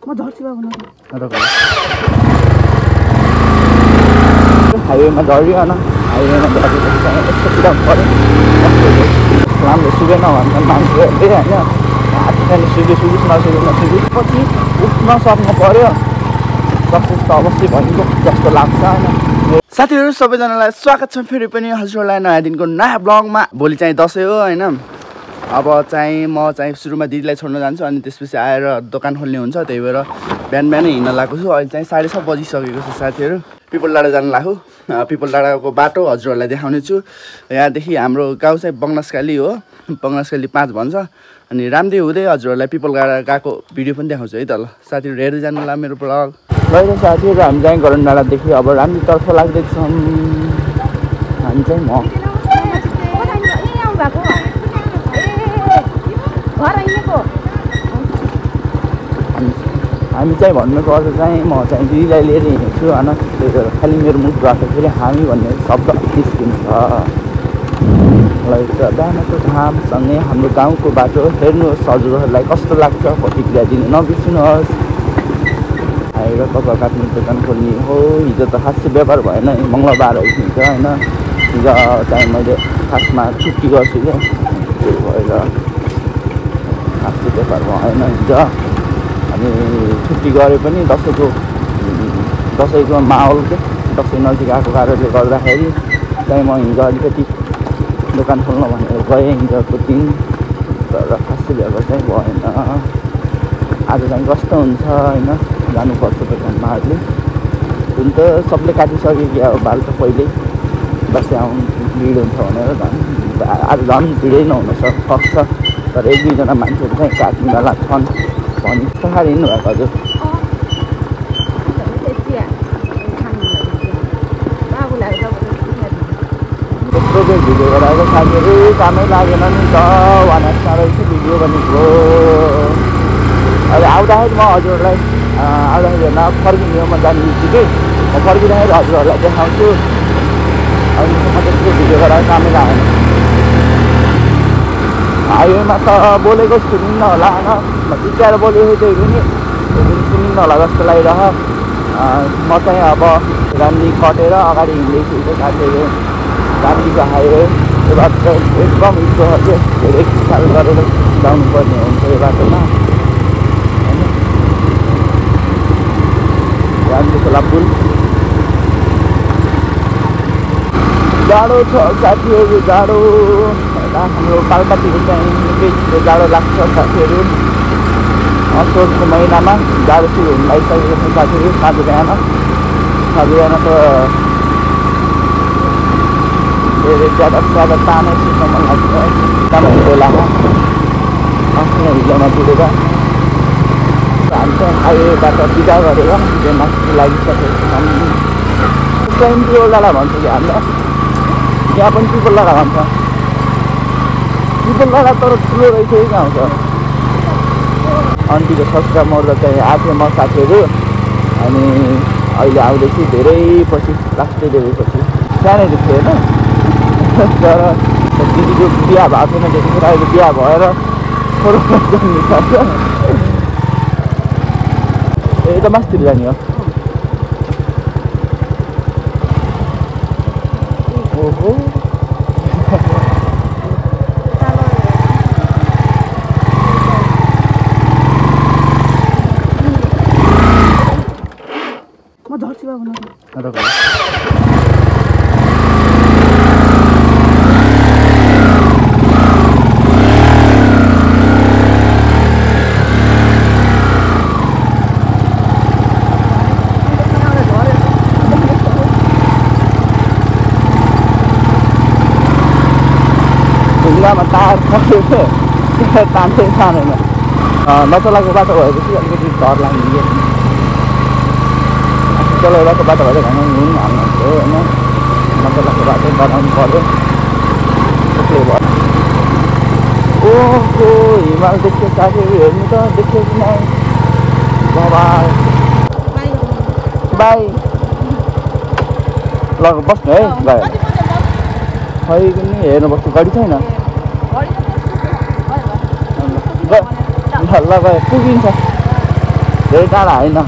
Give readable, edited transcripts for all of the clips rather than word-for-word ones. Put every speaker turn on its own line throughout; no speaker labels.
म झर्छु बाबु न
हाइवेमा झरिएन हाइवेमा झरेपछि चाहिँ यस्तो कुदाउनु पऱ्यो राम्रो सुकेन भन्छ मान्छेहरूले होइन आफूले सुकियोस् नसुकियोस् पछि उठ्न सक्नु पऱ्यो सक्सेस त अवश्य भइन्छ जस्तो लाग्छ होइन साथीहरू सबैजनालाई स्वागत छ फेरि पनि हजुरहरूलाई नयाँ दिनको नयाँ ब्लगमा भोलि चाहिँ दसैँ हो होइन अब चाहिँ म चाहिँ सुरुमा दिदीलाई छोड्न जान्छु अनि त्यसपछि आएर दोकान खोल्ने हुन्छ त्यही भएर बिहानै हिँड्न लागेको छु अहिले चाहिँ 7:30 बजिसकेको छ साथीहरू पिपल डाँडा जानु लाग्यो पिपल डाँडाको बाटो हजुरहरूलाई देखाउने छु यहाँदेखि हाम्रो गाउँ चाहिँ बङ्गनासकाली हो बङ्गनासकाली 5 भन्छ अनि रामदेव हुँदै हजुरहरूलाई पिपल डाँडा गएको भिडियो पनि देखाउँछु है त ल साथीहरू हेर्दै जानु होला मेरो ब्लग ल साथीहरू हामी चाहिँ गरुड डाँडादेखि अब रामदेवतर्फ लाग्दैछौँ हामी चाहिँ हामी चाहिँ भन्नुपर्छ चाहिँ म चाहिँ दिदीलाई लिएर हिँड्छु होइन त्यही भएर खालि मेरो मुखबाट फेरि हामी भन्ने शब्द निस्किन्छ बिहानको घामसँगै हाम्रो गाउँको बाटो हेर्नुहोस् हजुरहरूलाई कस्तो लाग्छ प्रतिक्रिया दिनु नबिर्सिनुहोस् आएर कपाल काट्ने दोकान खोल्ने हो हिजो त खासै व्यापार भएन मङ्गलबार हिजो होइन हिजो चाहिँ मैले खासमा छुट्टी गर्छु क्या त्यही भएर खासै व्यापार भएन हिजो अनि छुट्टी गरे पनि दसैँको माहौल के दसैँ नजिक आएको कारणले गर्दाखेरि चाहिँ म हिजो अलिकति दोकान खोल्न भनेर गएँ हिजोको दिन तर खासै व्यापार चाहिँ भएन आज चाहिँ कस्तो हुन्छ होइन जानुपर्छ दोकानमा अहिले जुन त सबले काटिसक्यो कि अब बाल त पहिल्यै दसैँ आउनु भिड हुन्छ भनेर झन् आज झन् भिडै नहुन सक्छ तर 1-2जना मान्छेहरू चाहिँ काट्नेवाला छन् भनी सखार हिँड्नु भएको हजुर यत्रो बेर भिडियो गराएको साथीहरू कामै लागेन नि त वानास्ता रहेछ भिडियो भनेको अहिले आउँदाखेरि म हजुरहरूलाई आउँदाखेरि हेर्न फर्किने म जाने बित्तिकै म फर्किँदाखेरि हजुरहरूलाई देखाउँछु अहिले म त्यस्तो भिडियो गराएको कामै लागेन हाइवेमा त बोलेको सुनिन्न होला होइन म बिचार बोलेको त्यही पनि सुनिन्न होला जस्तो लागिरह म चाहिँ अब राम्री कटेर अगाडि हिँड्दैछु त्यो साथीहरू राम्रीको हाइवे त्यो बाटो चाहिँ एकदम इच्छो थियो धेरै ख्याल गरेर जानुपर्ने हुन्छ यो बाटोमा होइन राम्री खोला पुल जाडो छ साथीहरू जाडो हाम्रो पाल्पातिर चाहिँ निकै जाडो लाग्छ साथीहरू असोजको महिनामा जाडो सुरु हुन लागिसकेको छ साथीहरू साँझ बिहान त धेरै ज्यादा तानै सुत्न मन लाग्छ एकदम बेलामा आफ्नो हिलोमा पुगेर हामी चाहिँ हाइवेबाट बिदा गरेर माथि लागिसकेको छौँ चाहिँ पिपल डाँडा भन्छ कि हाम्रो यहाँ पनि पिपल डाँडा भन्छ पिपल डाँडा तर ठुलो रहेछ कि आउँछ अन्तीको सस्ता मर्दा चाहिँ आएको म साथीहरू अनि अहिले आउँदैछु धेरै पछि लास्टै धेरै पछि सानैहरू थियो होइन तर दिदीको बिहा भएको थिएन त्यतिखेर अहिले बिहा भएर छोरो जन्मिसक्छ ए त मास्तिर जाने हो ओहो
म झर्छु बाबु न ढुङ्गामा तार खस्यो तान्दै तानेन नचलाएको बाटो भएपछि अलिकति डर लाग्ने चलाइरहेको बाटो भएर घाम हिँड्नु हाल्नुहुन्छ होइन नचलाएको बाटो बनाउनु पऱ्यो त्यसले भयो ओहो हिमाल देख्यो साथीहरू हेर्नु त देख्यो कि नै बाबा बाई ल बस्नु है गयो खै पनि हेर्नुपर्छ गाडी छैन ल गयो पुगिन्छ
धेरै टाढा होइन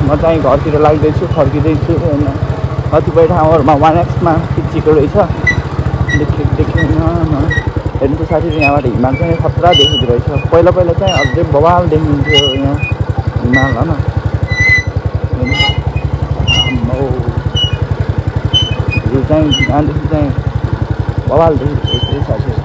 म चाहिँ घरतिर लाग्दैछु फर्किँदैछु होइन कतिपय ठाउँहरूमा 1x मा खिचेको रहेछ देखेन हेर्नु साथीहरू यहाँबाट हिमाल चाहिँ खतरा देखिँदो रहेछ पहिला चाहिँ अझै बवाल देखिन्थ्यो यहाँ हिमाल होइन यो चाहिँ यहाँदेखि चाहिँ बवाल देखिँदो रहेछ साथीहरू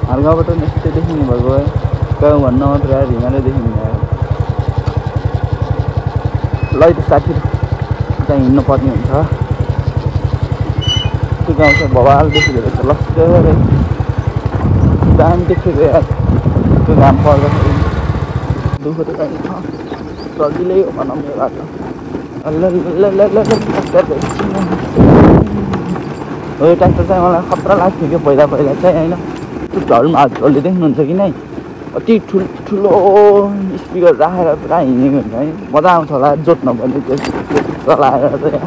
हल्काबाट यस्तै देखिने भएको है गाउँ भन्न मात्र आएर हिमालय देखिने आयो ल त साथीहरू चाहिँ हिँड्नु पर्ने हुन्छ त्यो गाउँ चाहिँ बवाल देखेको रहेछ लस्करै दामी देखेको यार त्यो घाम पर्दाखेरि दुःख त चाहिँ छ सजिलै हो भनौँ यो बाटो हो यो ट्र्याक्टर चाहिँ मलाई खतरा लाग्थ्यो क्या पहिला चाहिँ होइन झलमा हजुरहरूले देख्नुहुन्छ कि नै कति ठुलो स्पिकर राखेर पुरा हिँडेको हुन्छ है मजा आउँछ होला जोत्न पनि त्यो चलाएर चाहिँ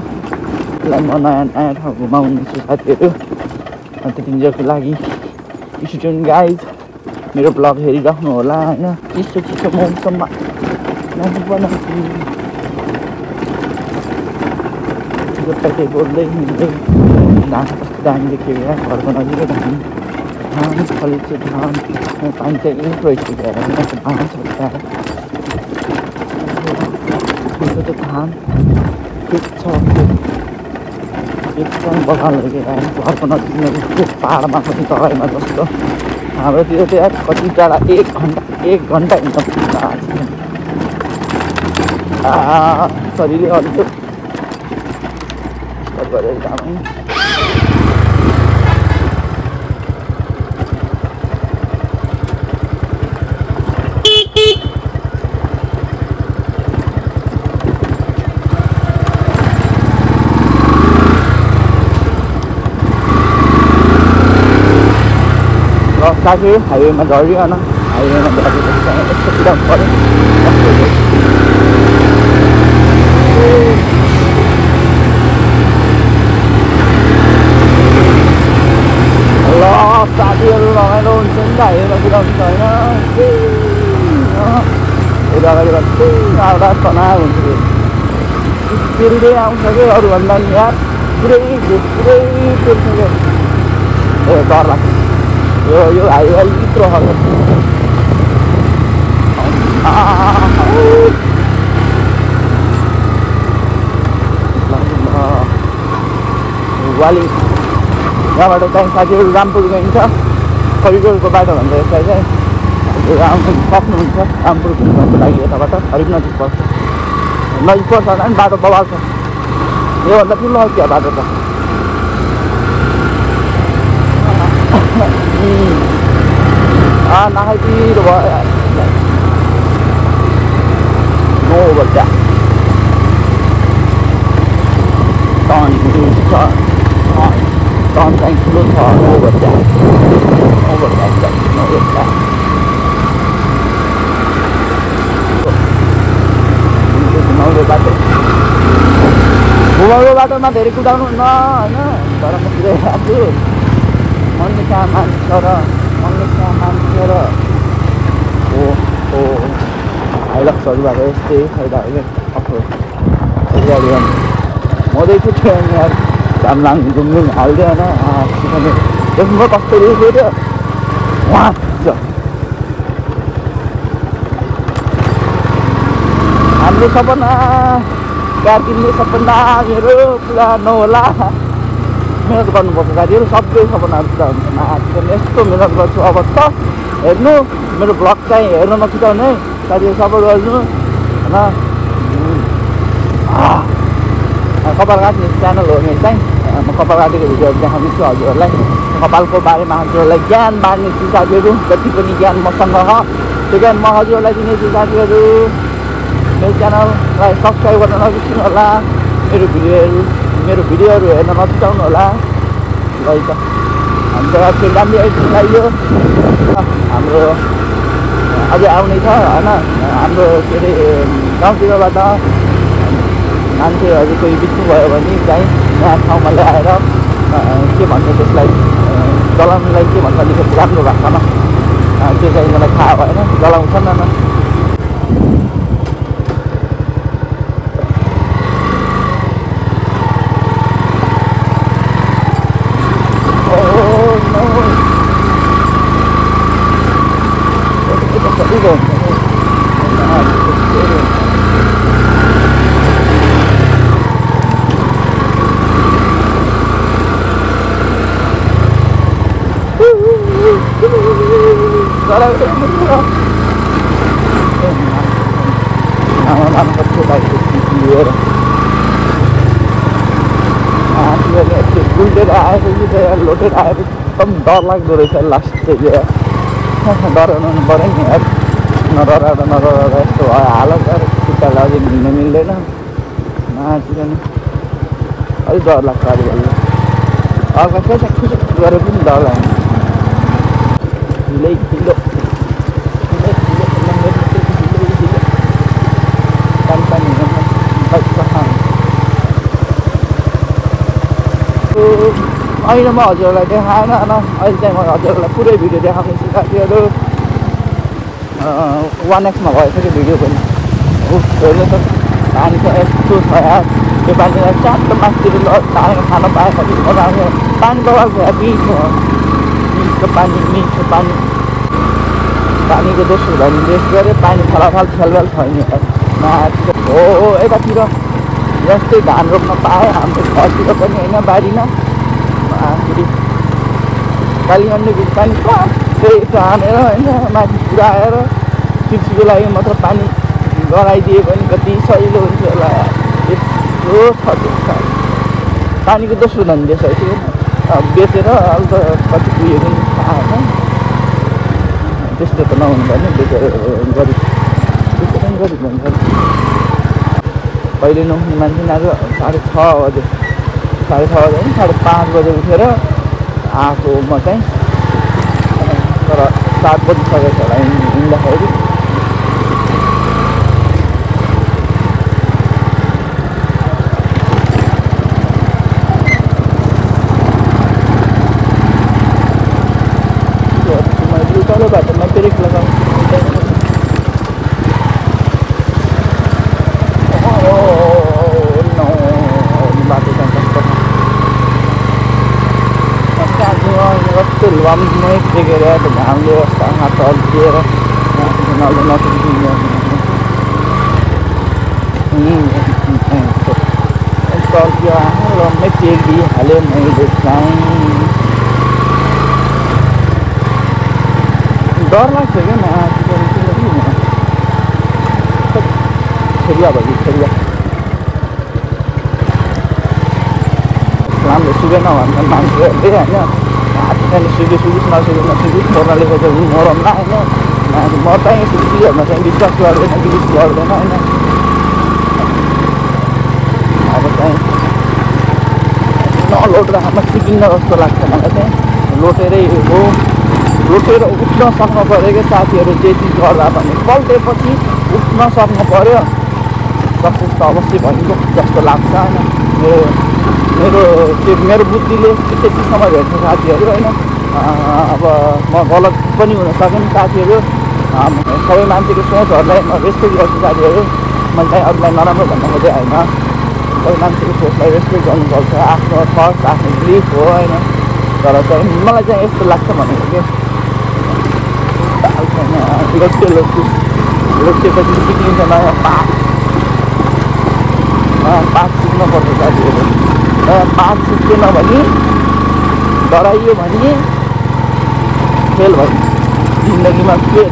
यसलाई म नयाँ ठाउँ घुमाउनेछु साथीहरू अन्त तिनीहरूको लागि स्टुडेन्ट गाइज मेरो ब्लग हेरिराख्नु होला होइन चिसो मौसममा गोटाटे बोल्दै हिँड्दै धान कस्तो दामी देखेको या घरको नजिकै धान फल्छ धान पानी चाहिँ इलिक रहेछ धान छ त्यो धान छ एकदम बगाल घरको नजिकमा पाहाडमा पनि तराईमा जस्तो हाम्रोतिर चाहिँ यार कति टाढा 1 घन्टा हिँड्न पुग्छ शरीरले अलिक गरेर जानु साथीहरू हाइवेमा झरिकन हाइवेमा झरेपछि यस्तो कुदाउनु पऱ्यो ल साथीहरू रमाइलो हुन्छ नि त हाइवेमा कुदाउनु छ होइन अगाडिबाट एउटा तनाव हुन्छ तेल्दै आउँछ कि अरूभन्दा नि यार पुरै तेल्छ क्या ए डर लाग्छ यो हाइवे अलिक यत्रो वाली यहाँबाट चाहिँ साथीहरू रामपुर गइन्छ करिडोरको बाटो भन्छ यसलाई चाहिँ आउनु सक्नुहुन्छ रामपुर घुम्नको लागि यताबाट अलिक नजिक पर्छ होला नि बाटो बवाल छ योभन्दा ठुलो क्या बाटो त नाखाइतिर भयो नो बच्चा टन चाहिँ ठुलो छ नो बच्चा घुमाउरो बाटोमा धेरै कुदाउनु हुन्न होइन तर म कुदाइरहेको छु मनले कहाँ मान्छ र हाइलक्सहरू भएको यस्तै फाइदा हो क्या अफ्रो मदैछु ट्रेन यार घामलाङ घुम्नु हाल्दै होइन देख्नु कस्तो देख्यो वहाँ हाम्रो सपना कार किन्ने सपना मेरो पुरा नहोला मेहनत गर्नुपर्छ साथीहरू सबै सपनाहरू पुरा हुन्छ नाच्ने यस्तो मेहनत गर्छु अब त हेर्नु मेरो ब्लग चाहिँ हेर्न नछुटाउनु है साथीहरू सपोर्ट गर्नु होइन कपाल काट्ने च्यानल हो मेरो चाहिँ म कपाल काटेको भिडियोहरू देखाउनेछु हजुरहरूलाई कपालको बारेमा हजुरहरूलाई ज्ञान बाँड्नेछु साथीहरू जति पनि ज्ञान मसँग छ त्यो ज्ञान म हजुरहरूलाई दिनेछु साथीहरू मेरो च्यानललाई सब्सक्राइब गर्न नबिर्सिनु होला मेरो भिडियोहरू हेर्न नछुटाउनु होला ल त हाम्रो फेरि राम्रो एडिटिङ लाग्यो हाम्रो अझै आउने छ होइन हाम्रो के अरे गाउँतिरबाट मान्छेहरू कोही बित्नुभयो भने चाहिँ यहाँ ठाउँमा ल्याएर के भन्छ त्यसलाई जलाउनुलाई के भन्छ अलिकति राम्रो भाषामा त्यो चाहिँ मलाई थाहा भएन जलाउँछन् न गुल्टेर आएपछि चाहिँ लोटेर आएपछि एकदम डर लाग्दो रहेछ लास्ट चाहिँ डराउनु पऱ्यो नि यार नडराएर यस्तो भयो हालत यार खुट्टालाई अझै हिँड्नु मिल्दैन माथि नि अलिक डर लाग्छ अलिकति हल्का चाहिँ खुसुक गरेर पनि डर लाग्छ ढिलै ढिलो अहिले म हजुरहरूलाई देखाएन अहिले चाहिँ म हजुरहरूलाई पुरै भिडियो देखाउँदैछु साथीहरू 1x मा भएछ भिडियो पनि हेर्नु त पानी त यस्तो छ यार त्यो पानीलाई च्याट्ट मासतिर तानेर खान पाएपछि मजा आउँछ पानी बगाएको मिठो पानी पानीको दोस्रो धनी देश गऱ्यो पानी फलाफल छेलबेल छैन माथि हो यतातिर जस्तै धान रोप्न पायो हाम्रो घरतिर पनि होइन बारीमा फेरि कालीगण्डको पानी त्यही हानेर होइन माथि पुऱ्याएर कृषिको लागि मात्र पानी गराइदिए पनि कति सजिलो हुन्छ होला यस्तो छ पानीको दोस्रो धनी देश है त्यो बेचेर अहिले त कति उयो पनि थाहा होइन त्यस्तो त नहुनु पर्ने बेचेर गरिब हुन्छ कहिले नउठ्ने मान्छे आज 6:30 बजे 6:30 बजे होइन 5:30 बजे उठेर आएको म चाहिँ तर 7 बजिसकेको छ होला हिँड्दाखेरि बाटोमा ब्रेक लगाउँछु बाटो चाहिँ कस्तो लम्मै टेकेर घामले हात अल्झिएर लम्मै टेकिहालेँ मैले चाहिँ डर लाग्छ क्या छेरिया भयो छेरिया राम्रो सुकेन भन्छ मान्छेहरूले होइन सुकिस नसुकिस मोर्नाले खोज्छ मरमला होइन म चाहिँ सुकिसहरूमा चाहिँ विश्वास गर्दैन विश्वास गर्दैन होइन अब चाहिँ नलोटेर हातमा सिकिन्न जस्तो लाग्छ मलाई चाहिँ लोटेरै हो रोटेर उठ्न सक्नु पऱ्यो क्या साथीहरू जे चिज गर्दा पनि पल्टेपछि उठ्न सक्नु पऱ्यो सक्सेस त अवश्य भइन्छ जस्तो लाग्छ होइन मेरो बुद्धिले त्यतिसम्म भेट्छ साथीहरू होइन अब म गलत पनि हुन सकेँ साथीहरू सबै मान्छेको सोचहरूलाई म रेस्पेक्ट गर्छु साथीहरू मैले चाहिँ अरूलाई नराम्रो भन्न खोजेँ होइन सबै मान्छेको सोचलाई रेस्पेक्ट गर्नुपर्छ आफ्नो थट्स आफ्नो बिलिफ हो होइन तर चाहिँ मलाई चाहिँ यस्तो लाग्छ भनेको कि लोटेपछि सिक्लिन्छ नयाँ पाठ सिक्नुपर्छ साथीहरू नयाँ पाठ सिक्दैन भने डराइयो भने फेल भयो जिन्दगीमा fail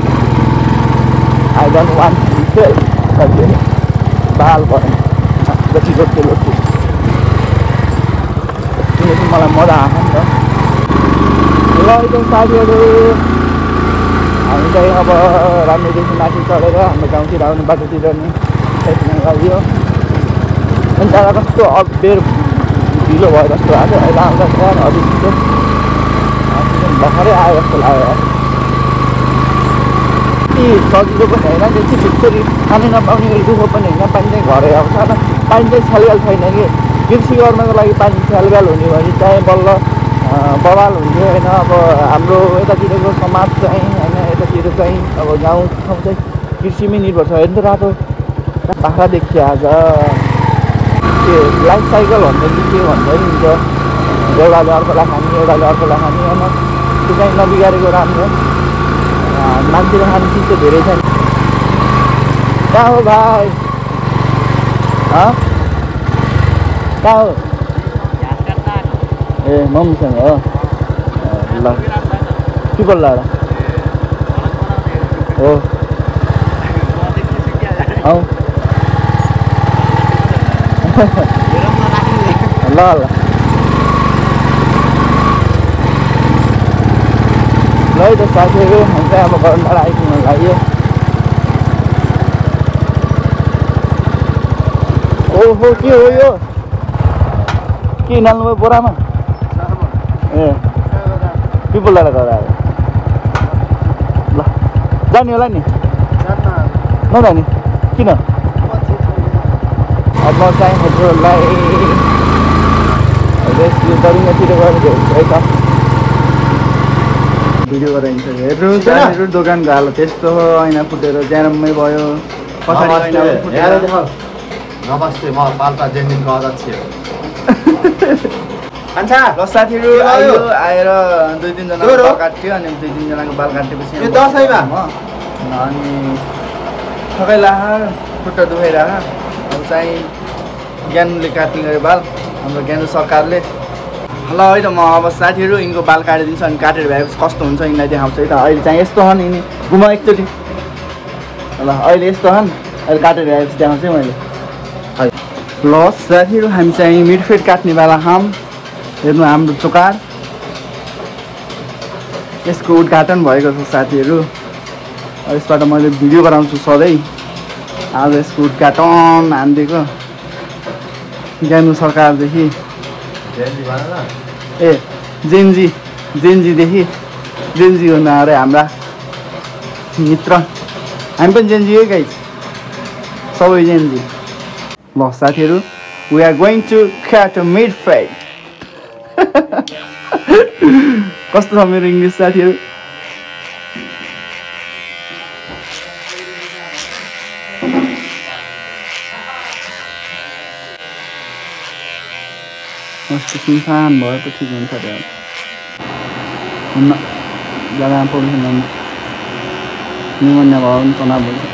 I don't want to fail साथीहरू बाल भयो जति लोटे किनकि मलाई मजा आएको नि त ल एकदम साथीहरू हामी चाहिँ अब राम्रोदेखि माथि चढेर हाम्रो गाउँतिर आउने बाटोतिर नि साइक्लिङ गरियो अनि जग्गा कस्तो बेर ढिलो भयो जस्तो लाग्यो अहिले आउँदा यार अझै छिटो भर्खरै आयो जस्तो लाग्यो सजिलो पनि होइन त्यसै फेरि खानु नपाउने दुःख पनि होइन पानी चाहिँ घरै आउँछ पानी चाहिँ छलगाल छैन कि कृषि गर्नको लागि पानी छलगाल हुने भने चाहिँ बल्ल बवाल हुन्थ्यो होइन। अब हाम्रो यतातिरको समाज चाहिँ होइन यतातिर चाहिँ अब गाउँ ठाउँ चाहिँ कृषिमै निर्भर छ हेर्नु त रातो बाख्रा देखियो आज त्यो लाइफ साइकल भन्छ कि के भन्छ नि हुन्छ एउटाले अर्कोलाई खाने एउटाले अर्कोलाई खाने होइन त्यो चाहिँ नबिगारेको राम्रो मान्छेले खाने चिज चाहिँ धेरै छ नि। कहाँ हो भाइ कहाँ हो ए मम्मीसँग हो ल के बोल्ला हो औ ल ल ल त साथीहरू हामी चाहिँ अब घरबाट आइपुग्न लाग्यो। ओहो के हो यो के नाल्नुभयो बोरामा ए के बोलाएर गएर आयो ल जाने होला नि नजाने किन अब म चाहिँ हजुरहरूलाई दरिङतिर गएर भेट्छु है त भिडियो गराइन्छ हेर्नु दोकानको हाल त्यस्तो हो ऐना फुटेर ज्यारममै भयो पछाडि
नमस्ते म पाल्पा जेनिङको अध्यक्ष
ल साथीहरू आयो आएर 2-3 जना बाल काट्यो अनि 2-3 जनाको बाल काटेपछि
दसैँमा
अनि थकाइलाह खुट्टा दुखाइरह अब चाहिँ ज्ञानुले काट्ने गरे बाल हाम्रो ज्ञानु सरकारले। ल है त म अब साथीहरू यिनको बाल काटिदिन्छु अनि काटेर भएपछि कस्तो हुन्छ यिनलाई देखाउँछु है त। अहिले चाहिँ यस्तो हन् यिनी घुमा एकचोटि ल अहिले यस्तो हन् अहिले काटेर भएपछि देखाउँछु है मैले। ल साथीहरू हामी चाहिँ मिडफेट काट्ने बेला हेर्नु हाम्रो चोकार यसको उद्घाटन भएको छ साथीहरू। यसबाट मैले भिडियो गराउँछु सधैँ आज यसको उद्घाटन हानिदिएको ज्ञानु सरकारदेखि ए जेनजीदेखि जेनजी हुन अरे हाम्रा मित्र हामी पनि जेनजी हो गाइज सबै जेनजी। ल साथीहरू we are going to cat a मिडफेट कस्तो छ मेरो इङ्ग्लिस साथीहरू मस्त सुनसान भयो त ठिक हुन्छ अरे हुन्न जग्गामा पोल्युसन हुन्छ निमोनिया भयो भने तनाव हुन्छ।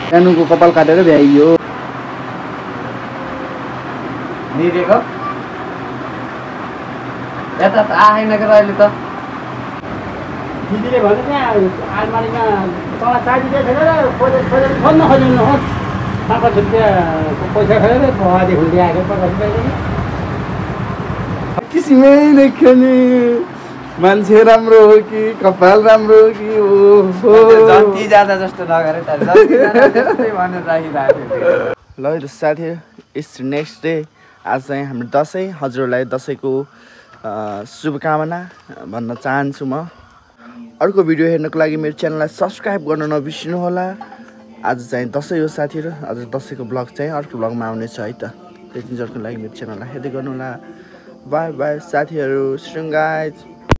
ज्ञानुको कपाल काटेर भ्याइयो
निरेको यता त आएन के अहिले त
दिदीले भन्यो त्यहाँ आलमारीमा तल चाबी दिएको छैन र खोजेर खोज्न खोज्नु हो पापा छुट्टिया पैसा खेलेर भुवादेखि ल्याएको पचास
किसिमै देख्यो नि मान्छे राम्रो हो कि कपाल राम्रो हो कि ओहो
जति ज्यादा जस्तो नगरे त जति ज्यादा त्यस्तै भनेर राखिरहेको थियो।
ल त साथीहरू इट्स नेक्स्ट डे आज चाहिँ हाम्रो दसैँ हजुरहरूलाई दसैँको शुभकामना भन्न चाहन्छु म। अर्को भिडियो हेर्नको लागि मेरो च्यानललाई सब्सक्राइब गर्न नबिर्सिनु होला। आज चाहिँ दसैँ हो साथीहरू आज दसैँको ब्लग चाहिँ अर्को ब्लगमा आउनेछ है त त्यति जसको लागि मेरो च्यानललाई हेर्दै गर्नु होला। बाई बाई साथीहरू। गाइज